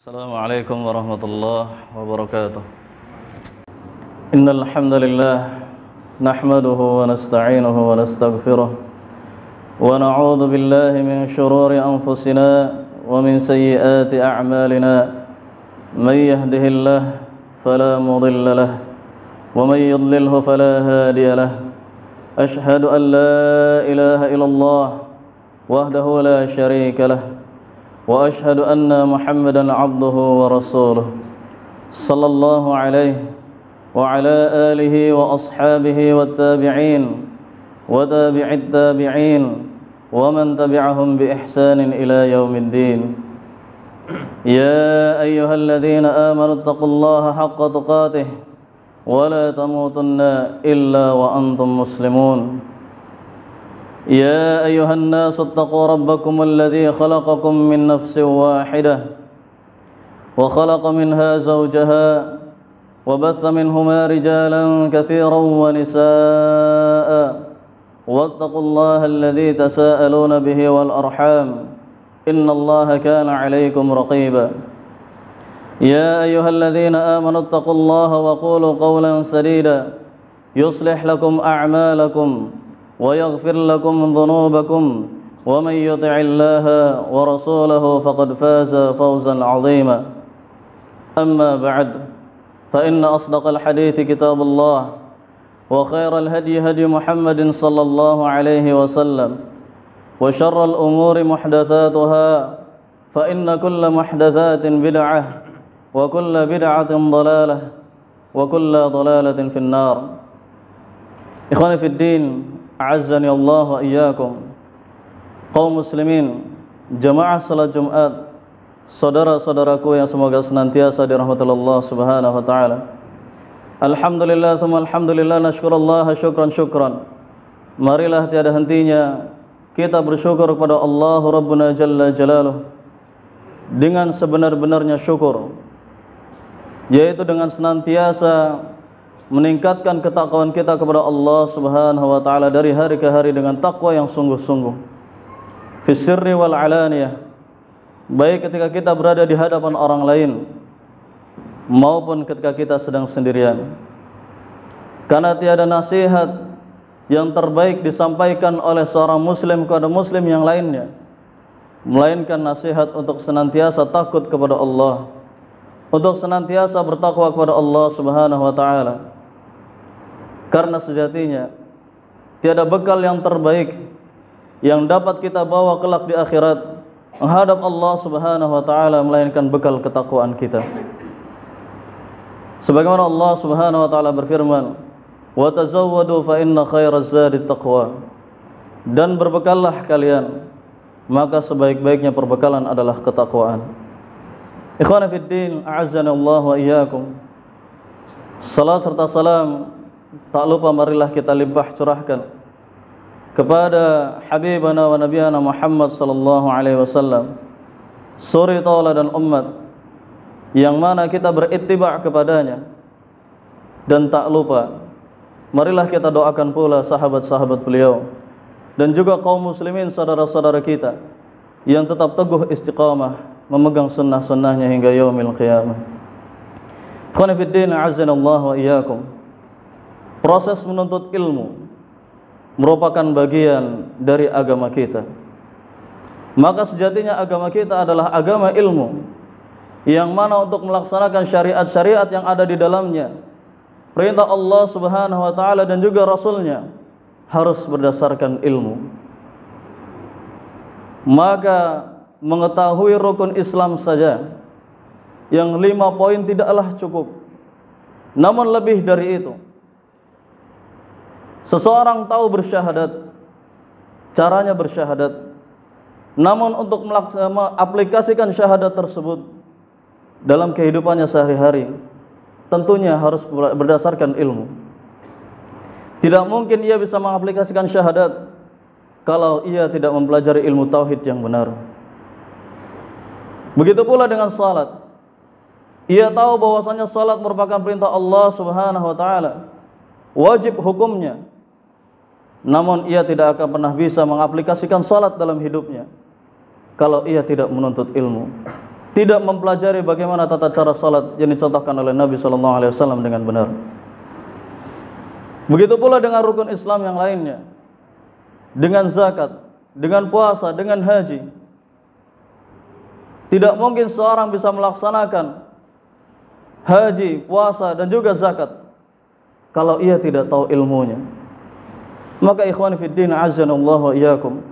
Assalamualaikum warahmatullahi wabarakatuh. Innal hamdalillah nahmaduhu wa nasta'inuhu wa nastaghfiruh wa na'udzu billahi min shururi anfusina wa min sayyiati a'malina. May yahdihillahu fala mudilla lahu wa may yudlilhu fala hadiya lahu. Ashhadu an la ilaha illallah wahdahu la syarika lahu وأشهد أن محمدًا عبده ورسوله صلى الله عليه وعلى آله وأصحابه والتابعين وتابع التابعين ومن تبعهم بإحسان إلى يوم الدين. يا أيها الذين آمنوا اتقوا الله حق تقاته ولا تموتن إلا وأنتم مسلمون. يا أيها الناس اتقوا ربكم الذي خلقكم من نفس واحدة وخلق منها زوجها وبث منهما رجالا كثيرا ونساء واتقوا الله الذي تساءلون به والأرحام إن الله كان عليكم رقيبا. يا أيها الذين آمنوا اتقوا الله وقولوا قولا سديدا يصلح لكم أعمالكم ويغفر لكم ذنوبكم ومن يطع الله ورسوله فقد فاز فوزا عظيما. أما بعد فإن أصدق الحديث كتاب الله وخير الهدي هدي محمد صلى الله عليه وسلم وشر الأمور محدثاتها فإن كل محدثات بدعة وكل بدعة ضلالة وكل ضلالة في النار. إخواني في الدين, a'azzani Allah wa iyyakum. Kaum muslimin, jamaah salat Jumat, saudara-saudaraku yang semoga senantiasa dirahmati Allah Subhanahu wa taala. Alhamdulillah tsumma alhamdulillah, nasykurullah syukran. Marilah tiada hentinya kita bersyukur kepada Allah Rabbuna Jalla Jalaluh dengan sebenar-benarnya syukur, yaitu dengan senantiasa meningkatkan ketakwaan kita kepada Allah Subhanahu wa taala dari hari ke hari dengan takwa yang sungguh-sungguh. Fi sirri wal alaniyah, baik ketika kita berada di hadapan orang lain maupun ketika kita sedang sendirian. Karena tiada nasihat yang terbaik disampaikan oleh seorang muslim kepada muslim yang lainnya melainkan nasihat untuk senantiasa takut kepada Allah, untuk senantiasa bertakwa kepada Allah Subhanahu wa taala. Karena sejatinya tiada bekal yang terbaik yang dapat kita bawa kelak di akhirat menghadap Allah Subhanahu wa taala melainkan bekal ketakwaan kita. Sebagaimana Allah Subhanahu wa taala berfirman, "Wa tazawwadu fa inna khairaz zadi taqwa." Dan berbekallah kalian, maka sebaik-baiknya perbekalan adalah ketakwaan. Ikhwan fillah, a'azzana Allah wa iyyakum. Salat serta salam tak lupa marilah kita limpah curahkan kepada habibana wa nabiyana Muhammad sallallahu alaihi wasallam, suri tauladan umat yang mana kita berittiba' kepadanya. Dan tak lupa marilah kita doakan pula sahabat-sahabat beliau dan juga kaum muslimin saudara-saudara kita yang tetap teguh istiqamah memegang sunnah-sunnahnya hingga yaumil qiyamah. Ikhwan fillah, a'azzana Allah wa iyyakum. Proses menuntut ilmu merupakan bagian dari agama kita. Maka sejatinya agama kita adalah agama ilmu, yang mana untuk melaksanakan syariat-syariat yang ada di dalamnya, perintah Allah Subhanahu wa taala dan juga Rasulnya, harus berdasarkan ilmu. Maka mengetahui rukun Islam saja yang 5 poin tidaklah cukup, namun lebih dari itu. Seseorang tahu bersyahadat, caranya bersyahadat, namun untuk mengaplikasikan syahadat tersebut dalam kehidupannya sehari-hari tentunya harus berdasarkan ilmu. Tidak mungkin ia bisa mengaplikasikan syahadat kalau ia tidak mempelajari ilmu tauhid yang benar. Begitu pula dengan salat. Ia tahu bahwasanya salat merupakan perintah Allah Subhanahu wa taala, wajib hukumnya. Namun ia tidak akan pernah bisa mengaplikasikan salat dalam hidupnya kalau ia tidak menuntut ilmu. tidak mempelajari bagaimana tata cara salat yang dicontohkan oleh Nabi sallallahu alaihi wasallam dengan benar. Begitu pula dengan rukun Islam yang lainnya, dengan zakat, dengan puasa, dengan haji. Tidak mungkin seorang bisa melaksanakan haji, puasa dan juga zakat kalau ia tidak tahu ilmunya. Maka ikhwan fiddin azanallahu wa iyyakum,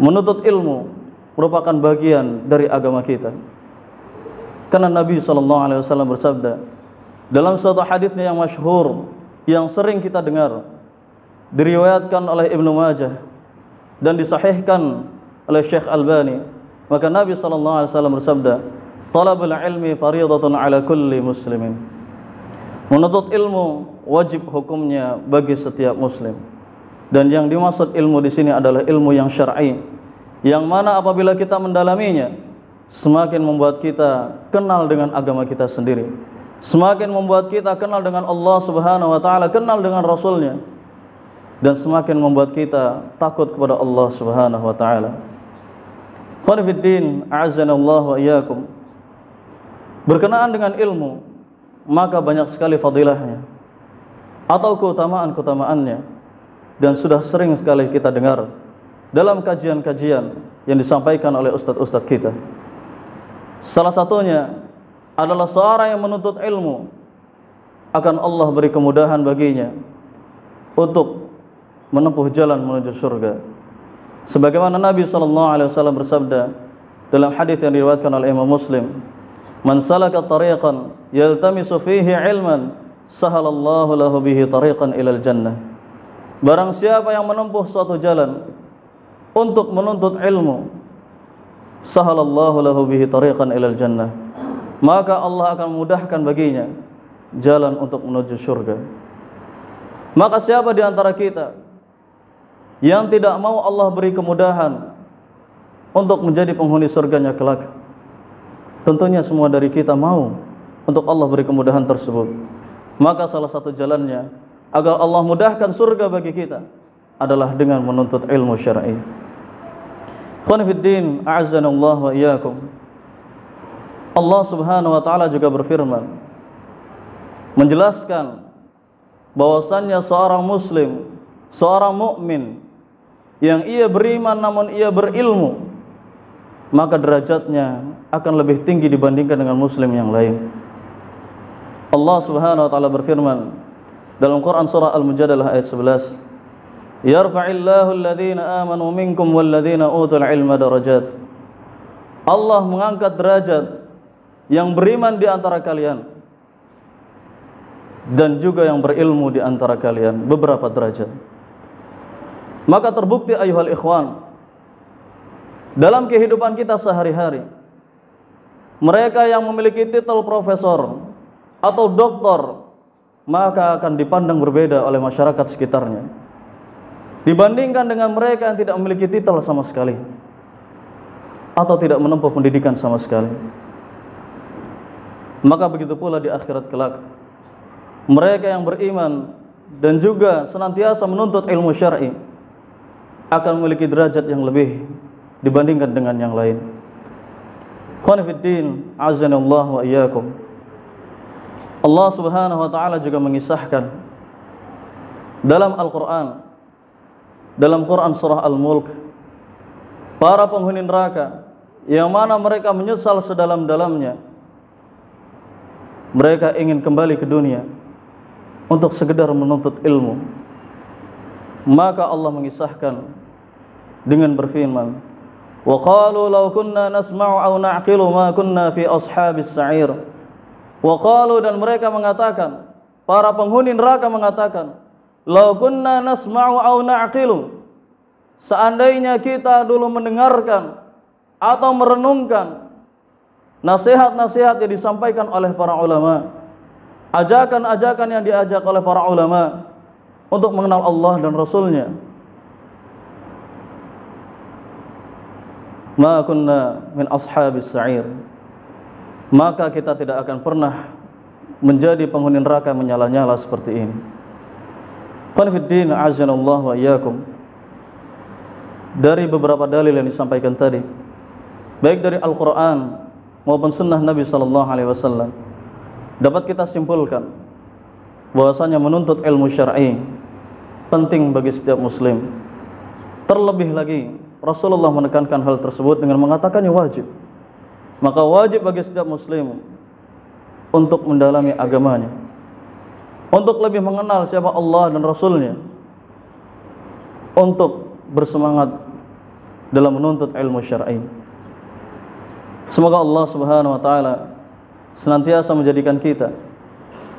menuntut ilmu merupakan bagian dari agama kita. Karena Nabi SAW bersabda dalam suatu hadisnya yang masyhur, yang sering kita dengar, diriwayatkan oleh Ibnu Majah dan disahihkan oleh Syekh Albani. Maka Nabi SAW bersabda, talabul ilmi fariidatun ala kulli muslimin. Menuntut ilmu wajib hukumnya bagi setiap muslim. Dan yang dimaksud ilmu di sini adalah ilmu yang syar'i, yang mana apabila kita mendalaminya, semakin membuat kita kenal dengan agama kita sendiri, semakin membuat kita kenal dengan Allah Subhanahu wa taala, kenal dengan Rasulnya, dan semakin membuat kita takut kepada Allah Subhanahu wa taala. Qul fiddin a'azzanallahu wa iyyakum. Berkenaan dengan ilmu, maka banyak sekali fadilahnya atau keutamaan-keutamaannya, dan sudah sering sekali kita dengar dalam kajian-kajian yang disampaikan oleh ustadz-ustadz kita. Salah satunya adalah seorang yang menuntut ilmu akan Allah beri kemudahan baginya untuk menempuh jalan menuju surga. Sebagaimana Nabi SAW bersabda dalam hadis yang diriwayatkan oleh Imam Muslim, "Man salaka tariqan yaltamisu fihi ilman, sahalallahu lahu bihi tariqan ilal jannah." Barang siapa yang menempuh suatu jalan untuk menuntut ilmu, sahalallahu lahu bihi tariqan ilal jannah, maka Allah akan memudahkan baginya jalan untuk menuju surga. Maka siapa di antara kita yang tidak mau Allah beri kemudahan untuk menjadi penghuni surganya kelak? Tentunya semua dari kita mau untuk Allah beri kemudahan tersebut. Maka salah satu jalannya agar Allah mudahkan surga bagi kita adalah dengan menuntut ilmu syar'i. Ikhwan fiddin a'azzanallahu wa iyyakum. Allah Subhanahu wa taala juga berfirman menjelaskan bahwasannya seorang muslim, seorang mukmin yang ia beriman namun ia berilmu, maka derajatnya akan lebih tinggi dibandingkan dengan muslim yang lain. Allah Subhanahu wa taala berfirman dalam Quran surah Al-Mujadalah ayat 11, "Yarfa'illahu alladhina amanu minkum walladhina utul ilma darajat." Allah mengangkat derajat yang beriman di antara kalian dan juga yang berilmu di antara kalian beberapa derajat. Maka terbukti ayuhal ikhwan, dalam kehidupan kita sehari-hari, mereka yang memiliki titel profesor atau doktor, maka akan dipandang berbeda oleh masyarakat sekitarnya dibandingkan dengan mereka yang tidak memiliki titel sama sekali atau tidak menempuh pendidikan sama sekali. Maka begitu pula di akhirat kelak, mereka yang beriman dan juga senantiasa menuntut ilmu syar'i akan memiliki derajat yang lebih dibandingkan dengan yang lain. Ikhwan fiddin azanallahu wa iyyakum. Allah Subhanahu wa taala juga mengisahkan dalam Al-Qur'an, dalam Quran surah Al-Mulk, para penghuni neraka yang mana mereka menyesal sedalam-dalamnya. Mereka ingin kembali ke dunia untuk sekedar menuntut ilmu. Maka Allah mengisahkan dengan berfirman, "Wa qalu law kunna nasma'u aw na'qilu ma kunna fi ashabis sa'ir." Wa qalu, dan mereka mengatakan, para penghuni neraka mengatakan, "Law kunna nasma'u aw na'qilu." Seandainya kita dulu mendengarkan atau merenungkan nasihat-nasihat yang disampaikan oleh para ulama, ajakan-ajakan yang diajak oleh para ulama untuk mengenal Allah dan Rasulnya, ma kunna min ashabis sa'ir, maka kita tidak akan pernah menjadi penghuni neraka menyala-nyala seperti ini. Qul fiddin azanallahu wa iyyakum. Dari beberapa dalil yang disampaikan tadi, baik dari Al-Quran maupun sunnah Nabi sallallahu alaihi wasallam, dapat kita simpulkan bahwasanya menuntut ilmu syar'i penting bagi setiap muslim. Terlebih lagi Rasulullah menekankan hal tersebut dengan mengatakannya wajib. Maka wajib bagi setiap muslim untuk mendalami agamanya, untuk lebih mengenal siapa Allah dan Rasulnya, untuk bersemangat dalam menuntut ilmu syar'i. Semoga Allah Subhanahu wa taala senantiasa menjadikan kita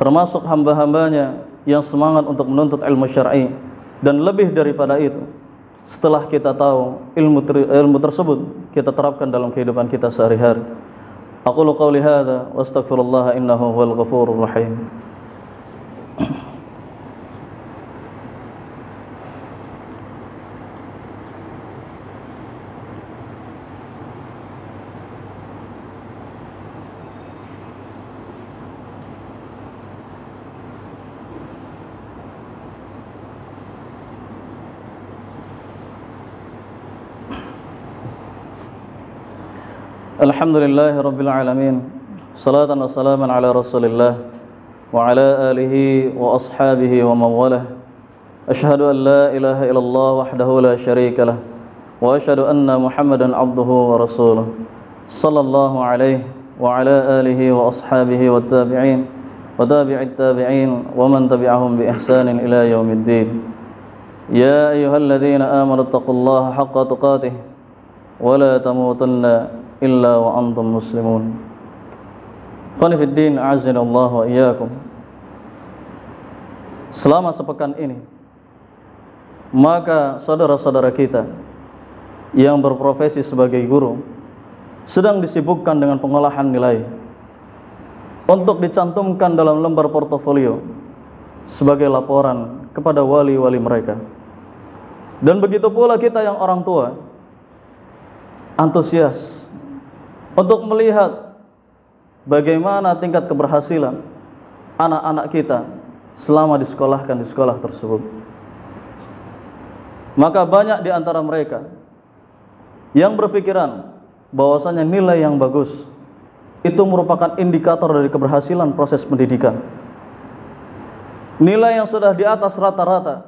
termasuk hamba-hambanya yang semangat untuk menuntut ilmu syar'i, dan lebih daripada itu, setelah kita tahu ilmu tersebut, kita terapkan dalam kehidupan kita sehari-hari. Aqulu qawli hadza wa astaghfirullah innahu huwal ghafurur rahim. Alhamdulillahi rabbil alamin, salatan wa salaman ala rasulillah wa ala alihi wa ashabihi wa mawalah. Ashhadu an la ilaha illallah wahdahu la syarika lah, wa ashhadu anna Muhammadan abduhu wa rasuluh, sallallahu alaihi wa ala alihi wa ashabihi wa tabi'in wa tabi'it tabi'in wa man tabi'ahum bi ihsanin ila yaumiddin. Ya ayyuhalladzina amanu taqullaha haqqa tuqatih wa la tamutunna illa wa antum muslimun. Qani fid din, a'azzanallahu wa iyyakum. Selama sepekan ini, maka saudara-saudara kita yang berprofesi sebagai guru sedang disibukkan dengan pengolahan nilai untuk dicantumkan dalam lembar portofolio sebagai laporan kepada wali-wali mereka. Dan begitu pula kita yang orang tua antusias untuk melihat bagaimana tingkat keberhasilan anak-anak kita selama disekolahkan di sekolah tersebut. Maka banyak di antara mereka yang berpikiran bahwasanya nilai yang bagus itu merupakan indikator dari keberhasilan proses pendidikan. Nilai yang sudah di atas rata-rata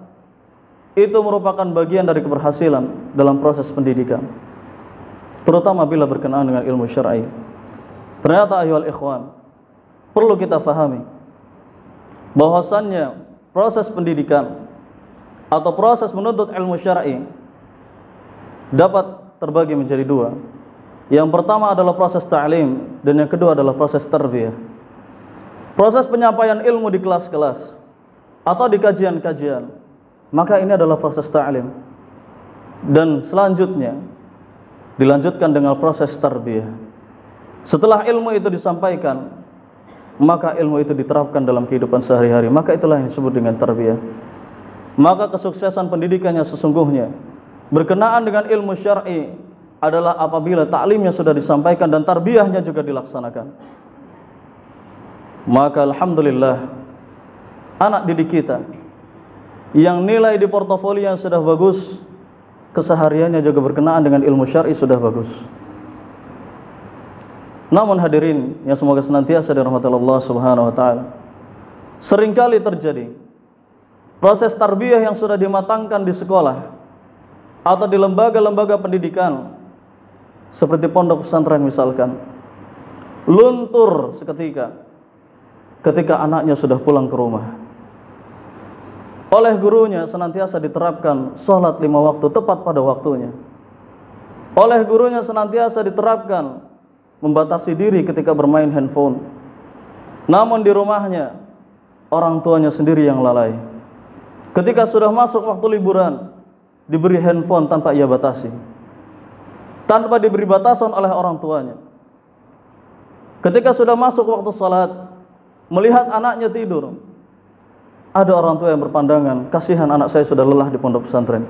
itu merupakan bagian dari keberhasilan dalam proses pendidikan, terutama bila berkenaan dengan ilmu syar'i. Ternyata ayyuhal ikhwan, perlu kita fahami bahwasannya proses pendidikan atau proses menuntut ilmu syar'i dapat terbagi menjadi dua. Yang pertama adalah proses ta'lim, dan yang kedua adalah proses tarbiyah. Proses penyampaian ilmu di kelas-kelas atau di kajian-kajian, maka ini adalah proses ta'lim. Dan selanjutnya dilanjutkan dengan proses tarbiyah. Setelah ilmu itu disampaikan, maka ilmu itu diterapkan dalam kehidupan sehari-hari. Maka itulah yang disebut dengan tarbiyah. Maka kesuksesan pendidikannya sesungguhnya berkenaan dengan ilmu syar'i adalah apabila taklimnya sudah disampaikan dan tarbiyahnya juga dilaksanakan. Maka alhamdulillah, anak didik kita yang nilai di portofolio yang sudah bagus, kesehariannya juga berkenaan dengan ilmu syar'i sudah bagus. Namun hadirin yang semoga senantiasa dirahmati Allah Subhanahu wa taala, seringkali terjadi proses tarbiyah yang sudah dimatangkan di sekolah atau di lembaga-lembaga pendidikan seperti pondok pesantren misalkan, luntur seketika ketika anaknya sudah pulang ke rumah. Oleh gurunya senantiasa diterapkan sholat 5 waktu tepat pada waktunya. Oleh gurunya senantiasa diterapkan membatasi diri ketika bermain handphone. Namun di rumahnya orang tuanya sendiri yang lalai. Ketika sudah masuk waktu liburan, diberi handphone tanpa ia batasi, tanpa diberi batasan oleh orang tuanya. Ketika sudah masuk waktu salat, melihat anaknya tidur, ada orang tua yang berpandangan, kasihan anak saya sudah lelah di pondok pesantren,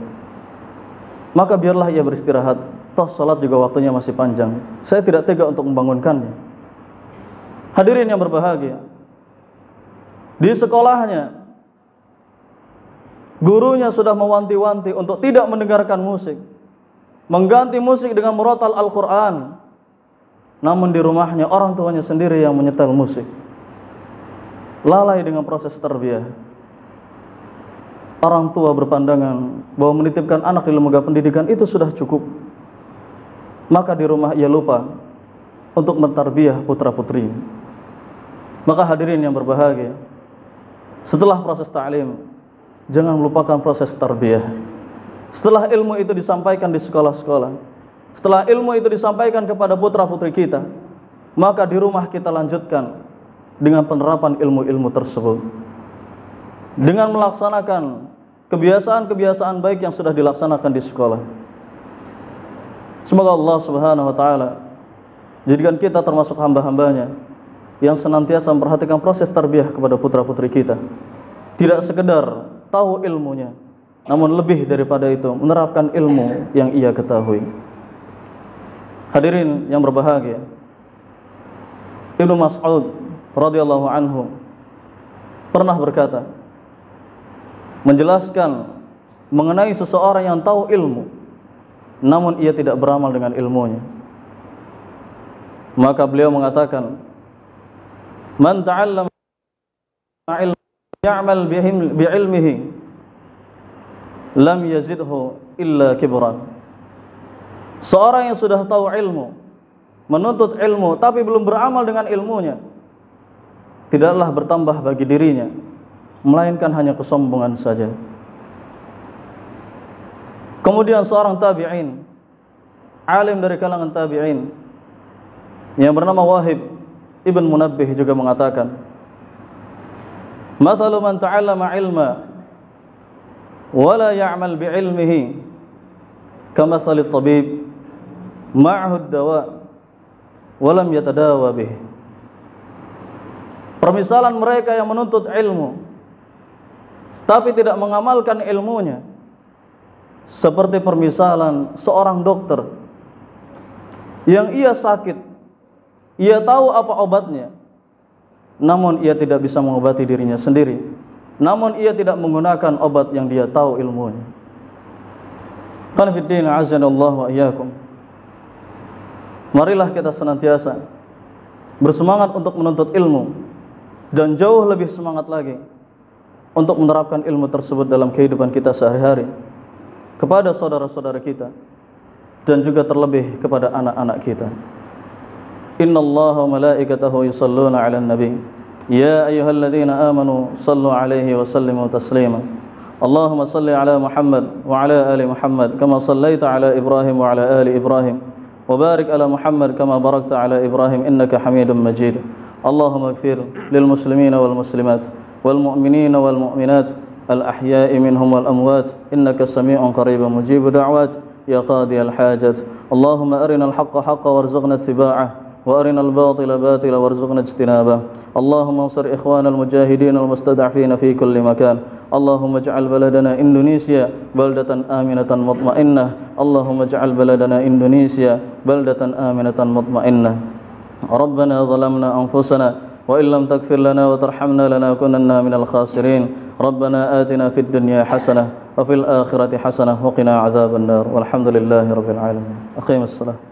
maka biarlah ia beristirahat, toh salat juga waktunya masih panjang, saya tidak tega untuk membangunkannya. Hadirin yang berbahagia, di sekolahnya gurunya sudah mewanti-wanti untuk tidak mendengarkan musik, mengganti musik dengan murotal Al-Quran. namun di rumahnya orang tuanya sendiri yang menyetel musik. Lalai dengan proses tarbiyah. Orang tua berpandangan bahwa menitipkan anak di lembaga pendidikan itu sudah cukup. Maka di rumah ia lupa untuk mentarbiyah putra-putrinya. Maka hadirin yang berbahagia, setelah proses ta'lim, jangan melupakan proses tarbiyah. Setelah ilmu itu disampaikan di sekolah-sekolah, setelah ilmu itu disampaikan kepada putra-putri kita, maka di rumah kita lanjutkan dengan penerapan ilmu-ilmu tersebut, dengan melaksanakan kebiasaan-kebiasaan baik yang sudah dilaksanakan di sekolah. Semoga Allah Subhanahu wa ta'ala jadikan kita termasuk hamba-hambanya yang senantiasa memperhatikan proses tarbiyah kepada putra-putri kita. Tidak sekedar tahu ilmunya, namun lebih daripada itu menerapkan ilmu yang ia ketahui. Hadirin yang berbahagia, Ibnu Mas'ud radhiyallahu anhu pernah berkata, menjelaskan mengenai seseorang yang tahu ilmu namun ia tidak beramal dengan ilmunya. Maka beliau mengatakan, man ta'allama ilman ya'mal bi'ilmihi lam yazidhu illa kibran. Seorang yang sudah tahu ilmu, menuntut ilmu tapi belum beramal dengan ilmunya, tidaklah bertambah bagi dirinya melainkan hanya kesombongan saja. Kemudian seorang tabi'in, alim dari kalangan tabi'in yang bernama Wahib Ibn Munabbih juga mengatakan, mathalu man ta'allama ilma wa la ya'mal bi'ilmihi kamathali tabib ma'ahu ad-dawa wa lam yatadawa bih. Permisalan mereka yang menuntut ilmu tapi tidak mengamalkan ilmunya seperti permisalan seorang dokter yang ia sakit, ia tahu apa obatnya, namun ia tidak bisa mengobati dirinya sendiri, namun ia tidak menggunakan obat yang dia tahu ilmunya. Qul fiddin azanallahu wa iyyakum. Marilah kita senantiasa bersemangat untuk menuntut ilmu dan jauh lebih semangat lagi untuk menerapkan ilmu tersebut dalam kehidupan kita sehari-hari, kepada saudara-saudara kita dan juga terlebih kepada anak-anak kita. Innallaha wa malaikatahu yusalluna 'alan nabi ya ayyuhalladzina amanu sallu 'alaihi wa sallimu taslima. Allahumma salli 'ala Muhammad wa 'ala ali Muhammad kama sallaita 'ala Ibrahim wa 'ala ali Ibrahim wa barik 'ala Muhammad kama barakta 'ala Ibrahim innaka Hamidum Majid. Allahumma ighfir lil muslimina wal muslimat wal mu'minina wal mu'minat al ahya'i minhum wal amwat innaka samii'un qaribun mujibud da'wat ya qadiyal hajat. Allahumma arinal haqqa haqqan warzuqna ittiba'ah wa arinal batila batila warzuqna ijtinabah. Allahumma ansur ikhwanal mujahidin al mustad'afina fi kulli makan. Allahumma ij'al baladana Indonesia baldatan aminatan mutmainnah. Allahumma ij'al baladana Indonesia baldatan aminatan mutmainnah. Rabbana zalamna anfusana wa illam taghfir lana wa tarhamna lanakunanna minal khasirin. Rabbana atina fid dunya hasanah wa fil akhirati hasanah wa qina adzaban nar. Walhamdulillahi rabbil alamin. Aqimus salah.